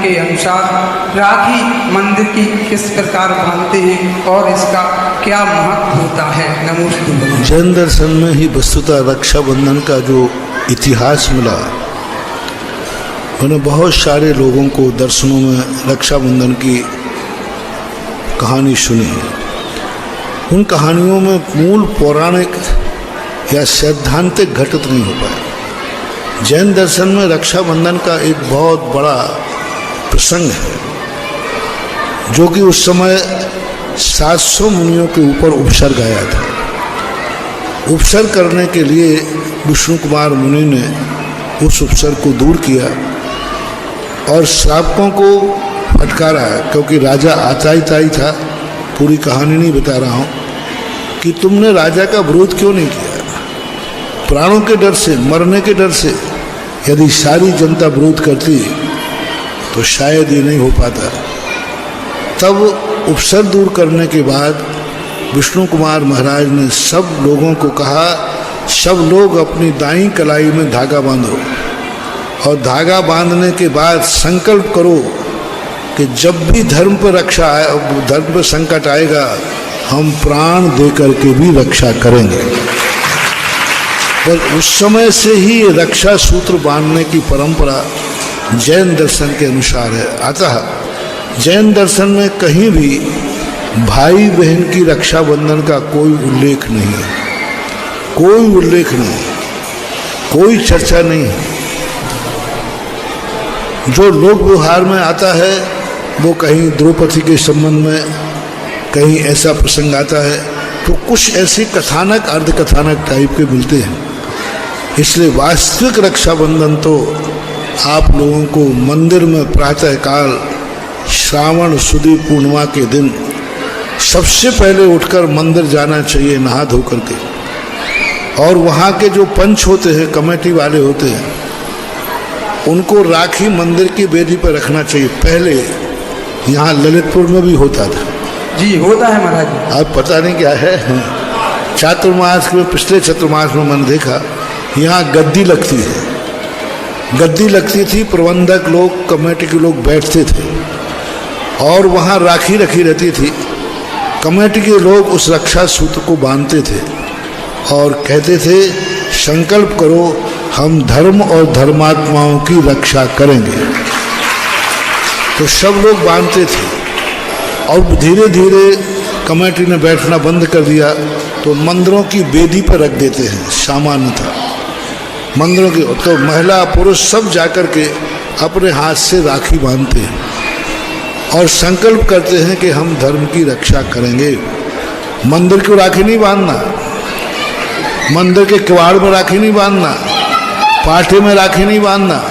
के अनुसार राखी मंदिर की किस प्रकार बांधते हैं और इसका क्या महत्व होता है? नमोस्तुते। जैन दर्शन में ही वस्तुतः रक्षाबंधन का जो इतिहास मिला, मैंने बहुत सारे लोगों को दर्शनों में रक्षाबंधन की कहानी सुनी है। उन कहानियों में मूल पौराणिक या सैद्धांतिक घटित नहीं हो पाया। जैन दर्शन में रक्षाबंधन का एक बहुत बड़ा प्रसंग है, जो कि उस समय 700 मुनियों के ऊपर उपसर्ग आया था। उपसर्ग करने के लिए विष्णु कुमार मुनि ने उस उपसर्ग को दूर किया और श्रावकों को फटकारा, क्योंकि राजा आताई था। पूरी कहानी नहीं बता रहा हूँ कि तुमने राजा का विरोध क्यों नहीं किया। प्राणों के डर से, मरने के डर से यदि सारी जनता विरोध करती तो शायद ये नहीं हो पाता। तब उपसर्ग दूर करने के बाद विष्णु कुमार महाराज ने सब लोगों को कहा, सब लोग अपनी दाईं कलाई में धागा बांधो और धागा बांधने के बाद संकल्प करो कि जब भी धर्म पर रक्षा आए, धर्म पर संकट आएगा, हम प्राण दे करके भी रक्षा करेंगे। और उस समय से ही ये रक्षा सूत्र बांधने की परंपरा जैन दर्शन के अनुसार है। अतः जैन दर्शन में कहीं भी भाई बहन की रक्षाबंधन का कोई उल्लेख नहीं है, कोई उल्लेख नहीं, कोई चर्चा नहीं है। जो लोक व्यवहार में आता है वो कहीं द्रौपदी के संबंध में, कहीं ऐसा प्रसंग आता है तो कुछ ऐसे कथानक अर्ध कथानक टाइप के मिलते हैं। इसलिए वास्तविक रक्षाबंधन तो आप लोगों को मंदिर में प्रातःकाल श्रावण सुदी पूर्णिमा के दिन सबसे पहले उठकर मंदिर जाना चाहिए, नहा धो करके। और वहाँ के जो पंच होते हैं, कमेटी वाले होते हैं, उनको राखी मंदिर की वेदी पर रखना चाहिए। पहले यहाँ ललितपुर में भी होता था। जी होता है महाराज। अब पता नहीं क्या है। चातुर्मास में, पिछले चतुर्मास में मैंने देखा यहाँ गद्दी लगती है, गद्दी लगती थी, प्रबंधक लोग, कमेटी के लोग बैठते थे और वहाँ राखी रखी रहती थी। कमेटी के लोग उस रक्षा सूत्र को बांधते थे और कहते थे, संकल्प करो हम धर्म और धर्मात्माओं की रक्षा करेंगे। तो सब लोग बांधते थे और धीरे धीरे कमेटी ने बैठना बंद कर दिया तो मंदिरों की वेदी पर रख देते हैं। सामान्य था मंदिरों की, तो महिला पुरुष सब जाकर के अपने हाथ से राखी बांधते हैं और संकल्प करते हैं कि हम धर्म की रक्षा करेंगे। मंदिर को राखी नहीं बांधना, मंदिर के किवाड़ में राखी नहीं बांधना, पाठे में राखी नहीं बांधना,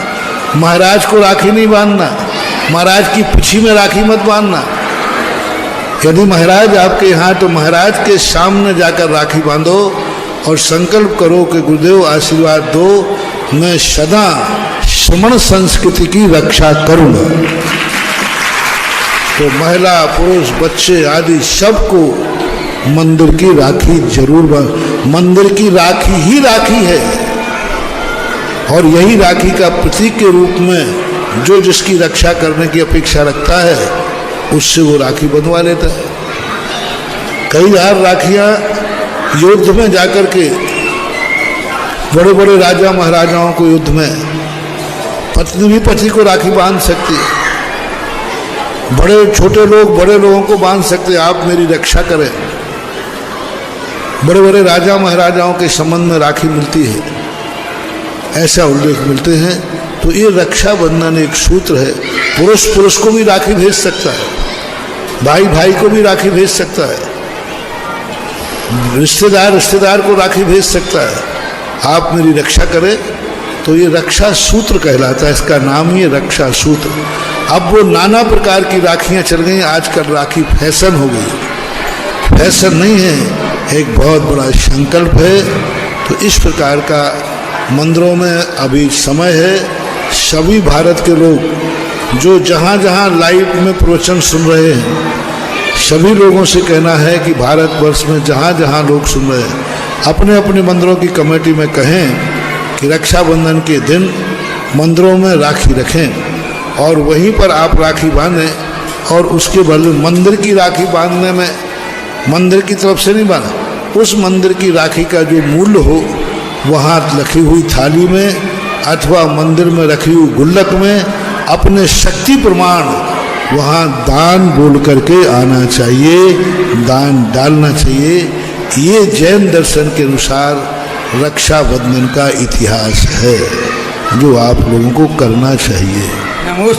महाराज को राखी नहीं बांधना, महाराज की पीछी में राखी मत बांधना। यदि महाराज आपके यहाँ, तो महाराज के सामने जाकर राखी बांधो और संकल्प करो कि गुरुदेव आशीर्वाद दो, मैं सदा सुमन संस्कृति की रक्षा करूँगा। तो महिला पुरुष बच्चे आदि सबको मंदिर की राखी जरूर मंदिर की राखी ही राखी है और यही राखी का प्रतीक के रूप में जो जिसकी रक्षा करने की अपेक्षा रखता है उससे वो राखी बंधवा लेता है। कई बार राखियाँ युद्ध में जाकर के बड़े बड़े राजा महाराजाओं को युद्ध में पत्नी भी पति को राखी बांध सकती है, बड़े छोटे लोग बड़े लोगों को बांध सकते, आप मेरी रक्षा करें। बड़े बड़े राजा महाराजाओं के संबंध में राखी मिलती है, ऐसा उल्लेख मिलते हैं। तो ये रक्षाबंधन एक सूत्र है। पुरुष पुरुष को भी राखी भेज सकता है, भाई भाई को भी राखी भेज सकता है, रिश्तेदार रिश्तेदार को राखी भेज सकता है। आप मेरी रक्षा करें, तो ये रक्षा सूत्र कहलाता है, इसका नाम ही है रक्षा सूत्र। अब वो नाना प्रकार की राखियाँ चल गई। आजकल राखी फैशन हो गई, फैशन नहीं है, एक बहुत बड़ा संकल्प है। तो इस प्रकार का मंदिरों में अभी समय है। सभी भारत के लोग जो जहाँ जहाँ लाइव में प्रवचन सुन रहे हैं, सभी लोगों से कहना है कि भारतवर्ष में जहाँ जहाँ लोग सुन रहे हैं, अपने अपने मंदिरों की कमेटी में कहें कि रक्षाबंधन के दिन मंदिरों में राखी रखें और वहीं पर आप राखी बांधें, और उसके बदले मंदिर की राखी बांधने में मंदिर की तरफ से नहीं बांधा, उस मंदिर की राखी का जो मूल्य हो वहाँ रखी हुई थाली में अथवा मंदिर में रखी हुई गुल्लक में अपने शक्ति प्रमाण वहाँ दान बोल करके आना चाहिए, दान डालना चाहिए। ये जैन दर्शन के अनुसार रक्षाबंधन का इतिहास है जो आप लोगों को करना चाहिए। नमो